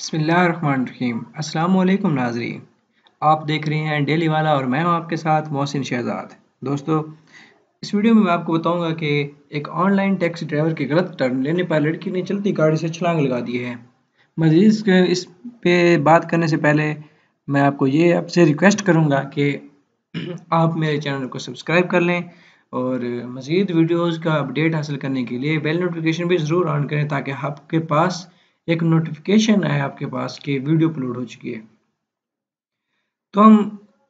बिस्मिल्लाहिर्रहमानिर्रहीम। अस्सलाम वालेकुम नाज़रीन, आप देख रहे हैं डेली वाला और मैं हूं आपके साथ मोहसिन शहजाद। दोस्तों, इस वीडियो में मैं आपको बताऊंगा कि एक ऑनलाइन टैक्सी ड्राइवर के गलत टर्न लेने पर लड़की ने चलती गाड़ी से छलांग लगा दी है। मज़ीद इस पे बात करने से पहले मैं आपको ये आपसे रिक्वेस्ट करूंगा कि आप मेरे चैनल को सब्सक्राइब कर लें और मज़ीद वीडियोज़ का अपडेट हासिल करने के लिए बेल नोटिफिकेशन भी ज़रूर ऑन करें ताकि आपके पास एक नोटिफिकेशन आए आपके पास कि वीडियो अपलोड हो चुकी है। तो हम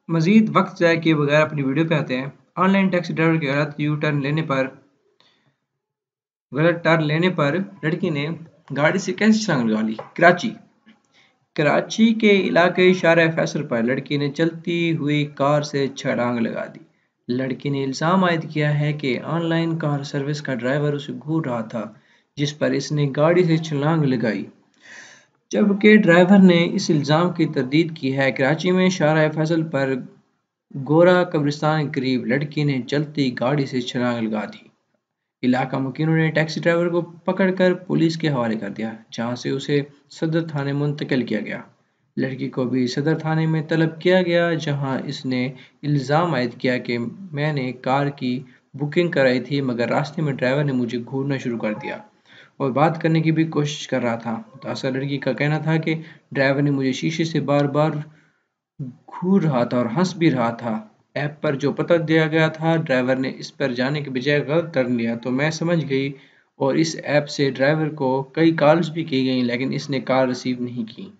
मज़ीद वक्त ज़ाया किए बगैर अपनी वीडियो पे आते हैं। ऑनलाइन टैक्सी ड्राइवर के गलत टर्न लेने पर लड़की ने गाड़ी से कैसे छलांग लगा ली। कराची के इलाके शारा फैसल पर लड़की ने चलती हुई कार से छलांग लगा दी। लड़की ने इल्ज़ाम आयद किया है कि ऑनलाइन कार सर्विस का ड्राइवर उसे घूर रहा था, जिस पर इसने गाड़ी से छलांग लगाई, जबकि ड्राइवर ने इस इल्ज़ाम की तरदीद की है। कराची में शारा फैसल पर गोरा कब्रिस्तान के करीब लड़की ने चलती गाड़ी से छलांग लगा दी। इलाका मुकीनों ने टैक्सी ड्राइवर को पकड़कर पुलिस के हवाले कर दिया, जहां से उसे सदर थाने मुंतकिल किया गया। लड़की को भी सदर थाने में तलब किया गया, जहां इसने इल्ज़ाम आयद किया कि मैंने कार की बुकिंग कराई थी मगर रास्ते में ड्राइवर ने मुझे घूरना शुरू कर दिया और बात करने की भी कोशिश कर रहा था। मुतासर लड़की का कहना था कि ड्राइवर ने मुझे शीशे से बार बार घूर रहा था और हंस भी रहा था। ऐप पर जो पता दिया गया था, ड्राइवर ने इस पर जाने के बजाय गलत टर्न लिया, तो मैं समझ गई और इस ऐप से ड्राइवर को कई कॉल्स भी की गई लेकिन इसने कॉल रिसीव नहीं की।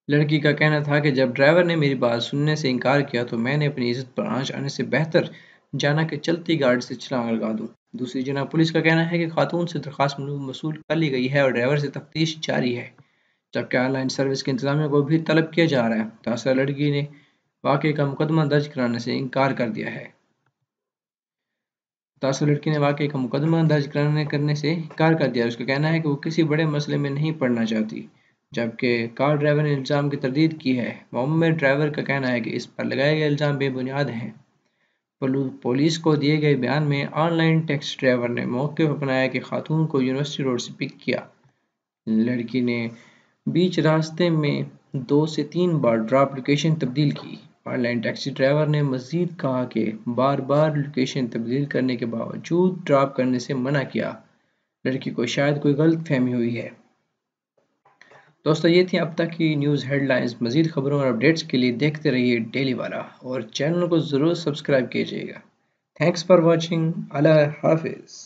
लड़की का कहना था कि जब ड्राइवर ने मेरी बात सुनने से इनकार किया तो मैंने अपनी इज्जत पर आंच आने से बेहतर जाना कि चलती गाड़ी से छलांग लगा दूं। दूसरी जनाब पुलिस का कहना है कि खातून से दरख्वास्त मसूल कर ली गई है और ड्राइवर से तफ्तीश जारी है, जबकि ऑनलाइन सर्विस के इंतजामिया को भी तलब किया जा रहा है। तासर लड़की ने वाकई का मुकदमा दर्ज कराने से इनकार कर दिया है। तासर लड़की ने वाकई का मुकदमा दर्ज करने से इनकार कर दिया। उसका कहना है कि वो किसी बड़े मसले में नहीं पड़ना चाहती, जबकि कार ड्राइवर ने इल्ज़ाम की तरदीद की है। मोहम्मद ड्राइवर का कहना है कि इस पर लगाए गए इल्ज़ाम बेबुनियाद हैं। पुलिस को दिए गए बयान में ऑनलाइन टैक्सी ड्राइवर ने मौके पर अपनाया कि खातून को यूनिवर्सिटी रोड से पिक किया। लड़की ने बीच रास्ते में 2 से 3 बार ड्रॉप लोकेशन तब्दील की। ऑनलाइन टैक्सी ड्राइवर ने मज़ीद कहा कि बार-बार लोकेशन तब्दील करने के बावजूद ड्रॉप करने से मना किया। लड़की को शायद कोई गलतफहमी हुई है। दोस्तों, ये थी अब तक की न्यूज़ हेडलाइंस। मज़ीद खबरों और अपडेट्स के लिए देखते रहिए डेली वाला और चैनल को ज़रूर सब्सक्राइब कीजिएगा। Thanks for watching. अल्लाह हाफिज़।